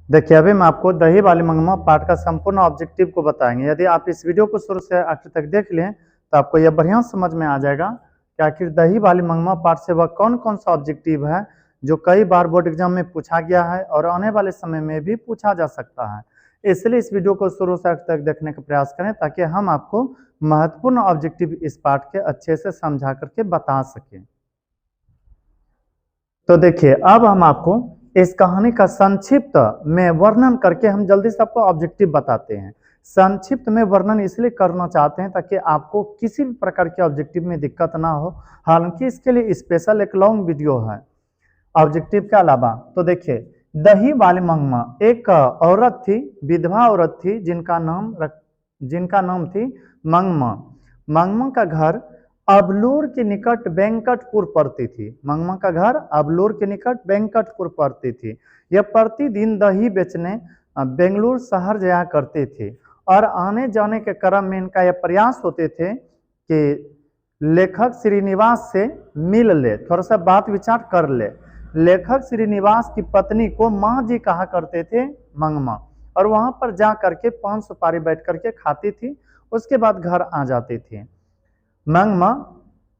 देखिए, अभी मैं आपको दही वाली मंगमा पाठ का संपूर्ण ऑब्जेक्टिव को बताएंगे। यदि आप इस वीडियो को शुरू से आखिर तक देख लें तो आपको यह बढ़िया समझ में आ जाएगा कि आखिर दही वाली मंगमा पाठ से वह कौन कौन सा ऑब्जेक्टिव है जो कई बार बोर्ड एग्जाम में पूछा गया है और आने वाले समय में भी पूछा जा सकता है। इसलिए इस वीडियो को शुरू से आखिर तक देखने का प्रयास करें ताकि हम आपको महत्वपूर्ण ऑब्जेक्टिव इस पाठ के अच्छे से समझा करके बता सकें। तो देखिए, अब हम आपको इस कहानी का संक्षिप्त में वर्णन करके हम जल्दी से आपको ऑब्जेक्टिव बताते हैं। संक्षिप्त में वर्णन इसलिए करना चाहते हैं ताकि आपको किसी भी प्रकार के ऑब्जेक्टिव में दिक्कत ना हो। हालांकि इसके लिए स्पेशल एक लॉन्ग वीडियो है ऑब्जेक्टिव के अलावा। तो देखिए, दही वाली मंगमा एक औरत थी, विधवा औरत थी जिनका नाम थी मंगमा। मंगमा का घर अबलूर के निकट वेंकटपुर पड़ती थी। मंगमा का घर अबलूर के निकट वेंकटपुर पड़ती थी। यह प्रतिदिन दही बेचने बेंगलुरु शहर जाया करते थे और आने जाने के क्रम में इनका यह प्रयास होते थे कि लेखक श्रीनिवास से मिल ले, थोड़ा सा बात विचार कर ले। लेखक श्रीनिवास की पत्नी को माँ जी कहा करते थे मंगमा, और वहां पर जा करके पान सुपारी बैठ करके खाती थी। उसके बाद घर आ जाती थी। मंगमा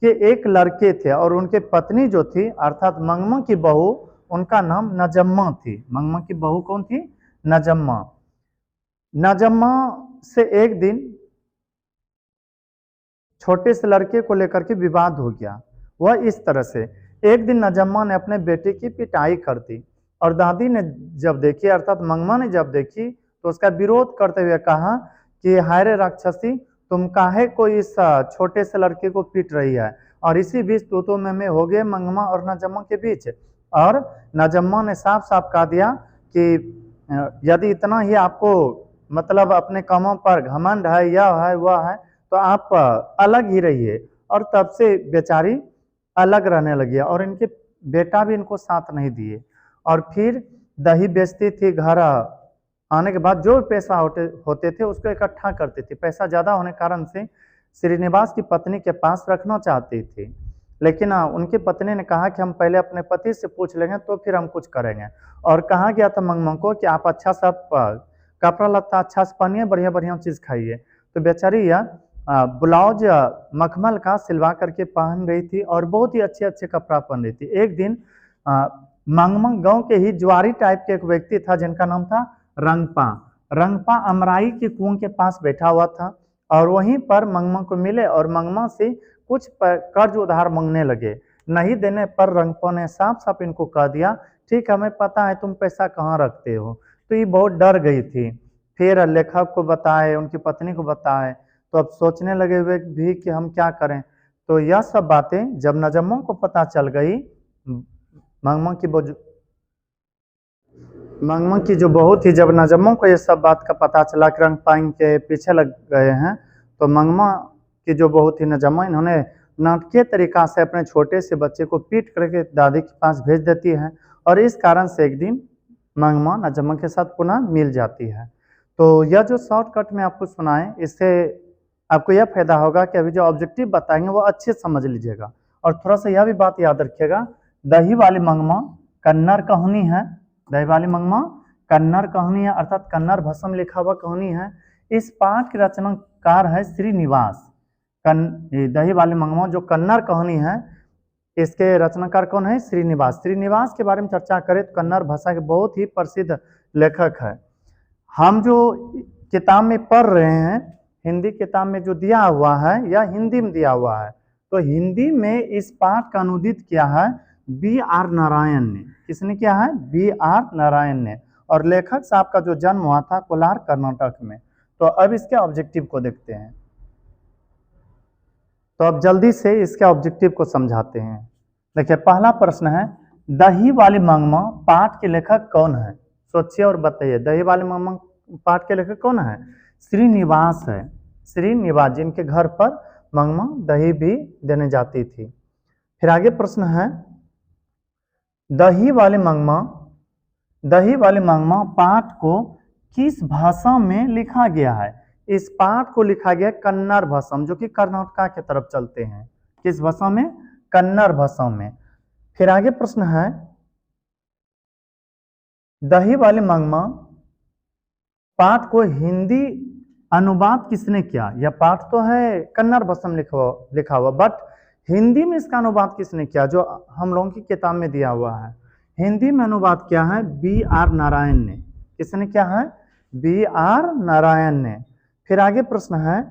के एक लड़के थे और उनके पत्नी जो थी अर्थात मंगमा की बहू, उनका नाम नजम्मा थी। मंगमा की बहू कौन थी? नजम्मा। नजम्मा से एक दिन छोटे से लड़के को लेकर के विवाद हो गया। वह इस तरह से, एक दिन नजम्मा ने अपने बेटे की पिटाई कर दी और दादी ने जब देखी अर्थात मंगमा ने जब देखी तो उसका विरोध करते हुए कहा कि हाय रे राक्षसी, तुम काहे को इस छोटे से लड़के को पीट रही है। और इसी बीच तू मैं हो गए मंगमा और नजम्मा के बीच। और नजम्मा ने साफ साफ कह दिया कि यदि इतना ही आपको मतलब अपने कामों पर घमंड है, यह है वह है, तो आप अलग ही रहिए। और तब से बेचारी अलग रहने लगी और इनके बेटा भी इनको साथ नहीं दिए। और फिर दही बेचती थी, घर आने के बाद जो पैसा होते थे उसको इकट्ठा करती थी। पैसा ज्यादा होने के कारण से श्रीनिवास की पत्नी के पास रखना चाहती थी, लेकिन उनकी पत्नी ने कहा कि हम पहले अपने पति से पूछ लेंगे तो फिर हम कुछ करेंगे। और कहा गया था मंगमा को कि आप अच्छा सा कपड़ा लत्ता अच्छा से पहनिए, बढ़िया बढ़िया चीज खाइए। तो बेचारी यह ब्लाउज मखमल का सिलवा करके पहन रही थी और बहुत ही अच्छे अच्छे कपड़ा पहन रही थी। एक दिन मंगमा गांव के ही जुआरी टाइप के एक व्यक्ति था जिनका नाम था रंगपा। रंगपा अमराई के कुआं के पास बैठा हुआ था और वहीं पर मंगमा को मिले और मंगमा से कुछ कर्ज उधार मांगने लगे। नहीं देने पर रंगपा ने साफ साफ इनको कह दिया, ठीक है, हमें पता है तुम पैसा कहाँ रखते हो। तो ये बहुत डर गई थी। फिर लेखक को बताए, उनकी पत्नी को बताए, तो अब सोचने लगे हुए भी कि हम क्या करें। तो यह सब बातें जब नजम्मा को पता चल गई, मंगमा की जो बहू थी, जब नजम्मा को ये सब बात का पता चला कि रंगपा के पीछे लग गए हैं, तो मंगमा की जो बहू थी नजम्मा, इन्होंने नाटकीय तरीका से अपने छोटे से बच्चे को पीट करके दादी के पास भेज देती है। और इस कारण से एक दिन मंगमा नजम्मा के साथ पुनः मिल जाती है। तो यह जो शॉर्टकट में आपको सुनाए, इससे आपको यह फायदा होगा कि अभी जो ऑब्जेक्टिव बताएंगे वो अच्छे समझ लीजिएगा। और थोड़ा सा यह भी बात याद रखिएगा, दही वाली मंगमा कन्नड़ कहानी है। दही वाली मंगमा कन्नड़ कहानी है, अर्थात कन्नड़ भाषा में लिखा हुआ कहानी है। इस पाठ के रचनाकार है श्रीनिवास। दही वाली मंगमा जो कन्नड़ कहानी है, इसके रचनाकार कौन है? श्रीनिवास। श्रीनिवास के बारे में चर्चा करें तो कन्नड़ भाषा के बहुत ही प्रसिद्ध लेखक है। हम जो किताब में पढ़ रहे हैं, हिंदी किताब में जो दिया हुआ है या हिंदी में दिया हुआ है, तो हिंदी में इस पाठ का अनुदित किया है B.R. नारायण ने। किसने किया है? B.R. नारायण ने। और लेखक साहब का जो जन्म हुआ था कोलार कर्नाटक में। तो अब इसके ऑब्जेक्टिव को देखते हैं। तो अब जल्दी से इसके ऑब्जेक्टिव को समझाते हैं। देखिए, पहला प्रश्न है, दही वाली मंगमा पाठ के लेखक कौन है? सोचिए और बताइए, दही वाली मंगमा पाठ के लेखक कौन है? श्रीनिवास है। श्रीनिवास, जिनके घर पर मंगमा दही भी देने जाती थी। फिर आगे प्रश्न है, दही वाली मंगमा पाठ को किस भाषा में लिखा गया है? इस पाठ को लिखा गया कन्नड़ भाषा में, जो कि कर्नाटक के तरफ चलते हैं। किस भाषा में? कन्नड़ भाषा में। फिर आगे प्रश्न है, दही वाली मंगमा पाठ को हिंदी अनुवाद किसने किया? यह पाठ तो है कन्नड़ भाषा में लिखा हुआ, बट हिंदी में इसका अनुवाद किसने किया? जो हम लोगों की किताब में दिया हुआ है, हिंदी में अनुवाद किया है B.R. नारायण ने। किसने किया है? B.R. नारायण ने। फिर आगे प्रश्न है,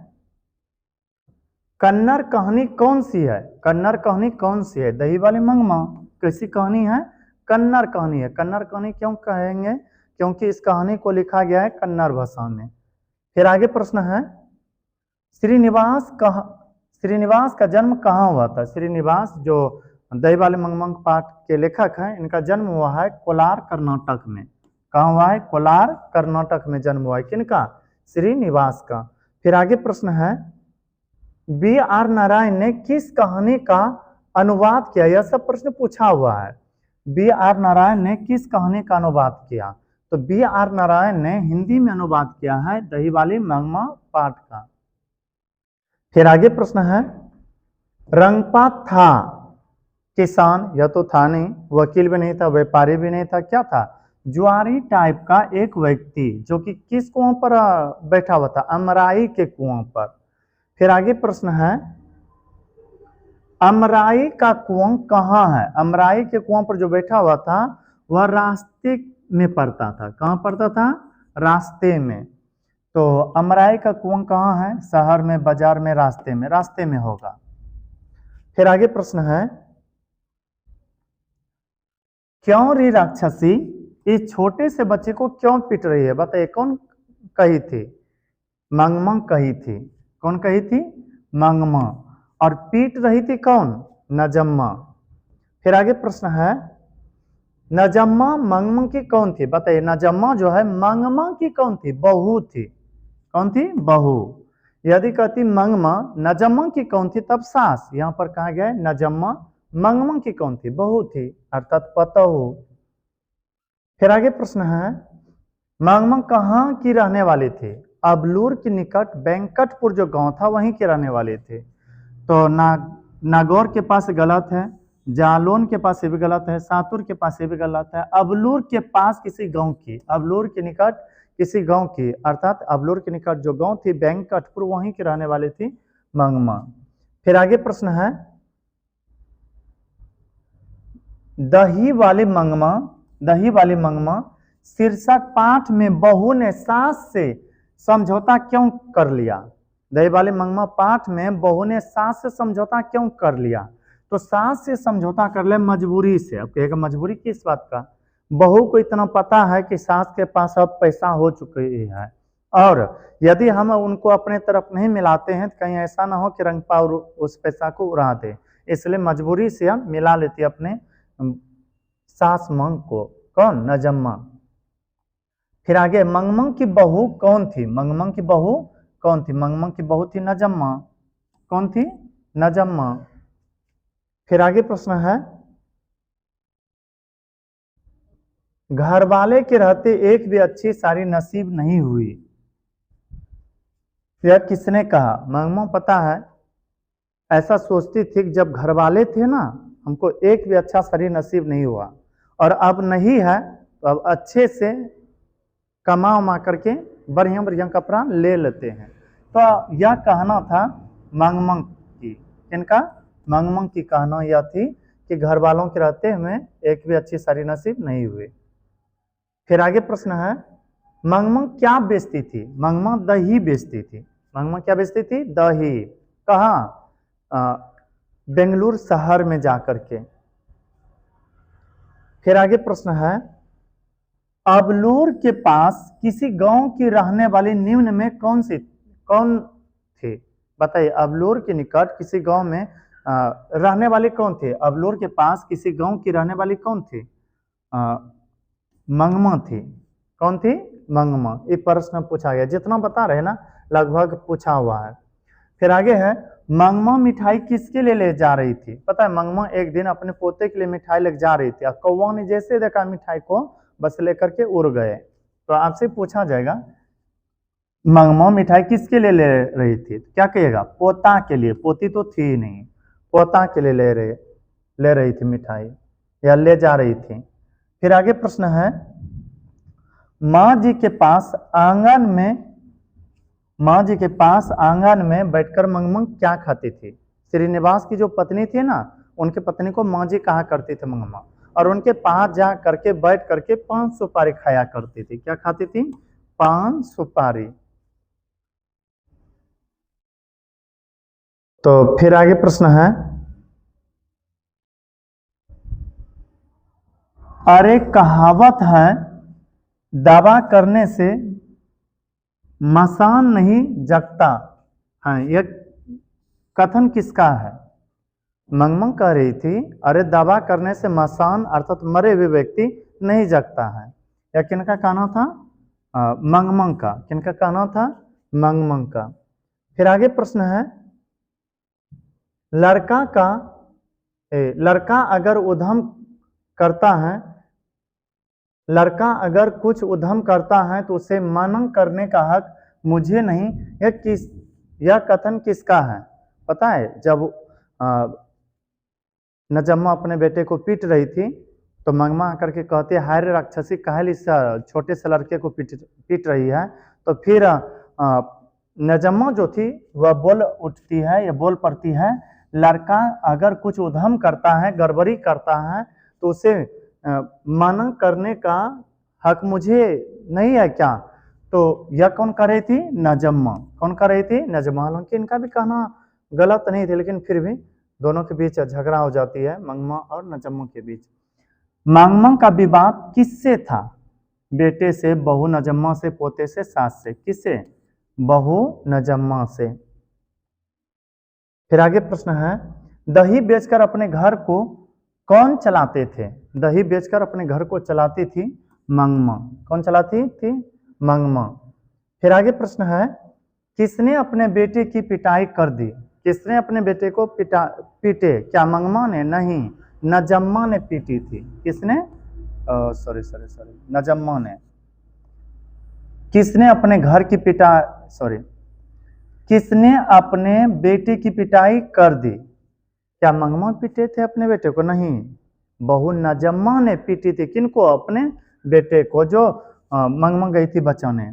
कन्नड़ कहानी कौन सी है? कन्नड़ कहानी कौन सी है? दही वाली मंगमा कैसी कहानी है? कन्नड़ कहानी है। कन्नड़ कहानी क्यों कहेंगे? क्योंकि इस कहानी को लिखा गया है कन्नड़ भाषा में। फिर आगे प्रश्न है, श्रीनिवास का जन्म कहाँ हुआ था? श्रीनिवास जो दही वाले मंगमंग पाठ के लेखक हैं, इनका जन्म हुआ है कोलार कर्नाटक में। कहाँ हुआ है? कोलार कर्नाटक में जन्म हुआ है। किनका? श्रीनिवास का। फिर आगे प्रश्न है, B.R. नारायण ने किस कहानी का अनुवाद किया? यह सब प्रश्न पूछा हुआ है। B.R. नारायण ने किस कहानी का अनुवाद किया? तो B.R. नारायण ने हिंदी में अनुवाद किया है दही वाली मंगमा पाठ का। फिर आगे प्रश्न है, रंगपा था किसान? यह तो था नहीं, वकील भी नहीं था, व्यापारी भी नहीं था, क्या था? जुआरी टाइप का एक व्यक्ति, जो कि किस कुआं पर बैठा हुआ था? अमराई के कुआं पर। फिर आगे प्रश्न है, अमराई का कुआं कहाँ है? अमराई के कुआं पर जो बैठा हुआ था वह रास्ते में पड़ता था। कहाँ पड़ता था? रास्ते में। तो अमराई का कुआं कहाँ है? शहर में, बाजार में, रास्ते में? रास्ते में होगा। फिर आगे प्रश्न है, क्यों री राक्षसी इस छोटे से बच्चे को क्यों पीट रही है? बताइए, कौन कही थी? मंगमा कही थी। कौन कही थी? मंगमा। और पीट रही थी कौन? नजम्मा। फिर आगे प्रश्न है, नजम्मा मंगमा की कौन थी? बताइए, नजम्मा जो है मंगमा की कौन थी? बहू थी। कौन थी? बहू। यदि कहती मंगमा नजम्मा की कौन थी, तब सास। यहां पर कहा गया है नजम्मा मंगमा की कौन थी? बहू थी, अर्थात पतोहू। फिर आगे प्रश्न है, मंगमा कहाँ की रहने वाली थी? अबलूर के निकट वेंकटपुर जो गांव था वहीं के रहने वाले थे। तो नागौर के पास गलत है, जालौन के पास ये भी गलत है, सातुर के पास ये भी गलत है। अबलूर के पास किसी गांव की, अबलूर के निकट किसी गांव की, अर्थात अबलूर के निकट जो गांव थी वेंकटपुर, वहीं के रहने वाले थी मंगमा। फिर आगे प्रश्न है, दही वाली मंगमा शीर्षक पाठ में बहू ने सास से समझौता क्यों कर लिया? दही वाली मंगमा पाठ में बहू ने सास से समझौता क्यों कर लिया? तो सास से समझौता कर ले मजबूरी से। अब कहेगा मजबूरी किस बात का? बहू को इतना पता है कि सास के पास अब पैसा हो चुकी है, और यदि हम उनको अपने तरफ नहीं मिलाते हैं तो कहीं ऐसा ना हो कि रंगपा उस पैसा को उड़ा दे, इसलिए मजबूरी से हम मिला लेते अपने सास मंग को। कौन? नजम्मा। फिर आगे, मंगमंग की बहू कौन थी? मंगमंग की बहू कौन थी? मंगमंग की बहू थी नजम्मा। कौन थी? नजम्मा। फिर आगे प्रश्न है, घर वाले के रहते एक भी अच्छी सारी नसीब नहीं हुई, यह किसने कहा? मंगमा पता है ऐसा सोचती थी कि जब घर वाले थे ना, हमको एक भी अच्छा सारी नसीब नहीं हुआ, और अब नहीं है तो अब अच्छे से कमा उमा करके बढ़िया बढ़िया कपड़ा ले लेते हैं। तो यह कहना था मंगमंग की। किनका? मंगमंग की कहना यह थी कि घर वालों के रहते हमें एक भी अच्छी सारी नसीब नहीं हुई। फिर आगे प्रश्न है, मंगमंग क्या बेचती थी? मंगमा दही बेचती थी। मंगमा क्या बेचती थी? दही। कहाँ? बेंगलुरु शहर में जाकर के। फिर आगे प्रश्न है, अबलूर के पास किसी गांव की रहने वाली निम्न में कौन थी? बताइए, अबलूर के निकट किसी गांव में रहने वाली कौन थी? अबलूर के पास किसी गांव की रहने वाली कौन थी? मंगमा थी। कौन थी? मंगमा। ये प्रश्न पूछा गया, जितना बता रहे ना लगभग पूछा हुआ है। फिर आगे है, मंगमा मिठाई किसके लिए ले जा रही थी? पता है, मंगमा एक दिन अपने पोते के लिए मिठाई लेकर जा रही थी, कौवा ने जैसे देखा मिठाई को बस लेकर के उड़ गए। तो आपसे पूछा जाएगा, मंगमा मिठाई किसके लिए ले रही थी? क्या कहिएगा? पोता के लिए। पोती तो थी ही नहीं, पोता के लिए ले रही थी मिठाई, या ले जा रही थी। फिर आगे प्रश्न है, माँ जी के पास आंगन में बैठकर मंगमंग क्या खाती थी। श्रीनिवास की जो पत्नी थी ना, उनकी पत्नी को माँ जी कहा करती थी मंगमा, और उनके पास जा करके बैठ करके 5 सुपारी खाया करती थी। क्या खाती थी? 5 सुपारी। तो फिर आगे प्रश्न है, अरे कहावत है दावा करने से मसान नहीं जगता। हाँ, यह कथन किसका है? मंगमंग कह रही थी अरे दावा करने से मसान अर्थात मरे हुए व्यक्ति नहीं जगता है। या किनका कहना था? मंगमंग का। किनका कहना था? मंगमंग का। फिर आगे प्रश्न है, लड़का अगर उद्यम करता है, लड़का अगर कुछ उद्यम करता है तो उसे मना करने का हक मुझे नहीं। यह कथन किसका है? पता है, जब नजम्मा अपने बेटे को पीट रही थी तो मंगमा आकर के कहती है, हाय रे राक्षसी, काहे इस छोटे से लड़के को पीट रही है। तो फिर नजम्मा जो थी वह बोल उठती है या बोल पड़ती है, लड़का अगर कुछ उद्यम करता है, गड़बड़ी करता है तो उसे मना करने का हक मुझे नहीं है क्या? तो यह कौन कर रही थी? नजम्मा। कौन कर रही थी? नजम्मा। हालांकि इनका भी कहना गलत नहीं थे, लेकिन फिर भी दोनों के बीच झगड़ा हो जाती है, मंगमा और नजम्मा के बीच। मंगमा का विवाद किससे था? बेटे से, बहू नजम्मा से, पोते से, सास से। किससे? बहू नजम्मा से। फिर आगे प्रश्न है, दही बेचकर अपने घर को कौन चलाते थे? दही बेचकर अपने घर को चलाती थी मंगमा। कौन चलाती थी? मंगमा। फिर आगे प्रश्न है, किसने अपने बेटे की पिटाई कर दी? किसने अपने बेटे को पीटे? क्या मंगमा ने? नहीं, नजम्मा ने पीटी थी। किसने? सॉरी नजम्मा ने। किसने अपने घर की किसने अपने बेटे की पिटाई कर दी? क्या मंगमा पीटे थे अपने बेटे को? नहीं, बहू नजम्मा ने पीटी थी। किनको? अपने बेटे को, जो मंगमा गई थी बचाने।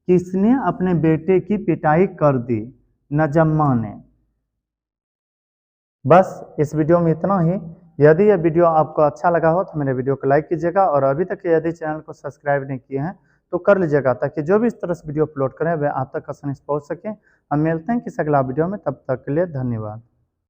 किसने अपने बेटे की पिटाई कर दी? नजम्मा ने। बस इस वीडियो में इतना ही। यदि यह वीडियो आपको अच्छा लगा हो तो मेरे वीडियो को लाइक कीजिएगा, और अभी तक यदि चैनल को सब्सक्राइब नहीं किए हैं तो कर लीजिएगा, ताकि जो भी इस तरह से वीडियो अपलोड करें वह आप तक आसानी से पहुंच सके। हम मिलते हैं किसी अगला वीडियो में, तब तक के लिए धन्यवाद।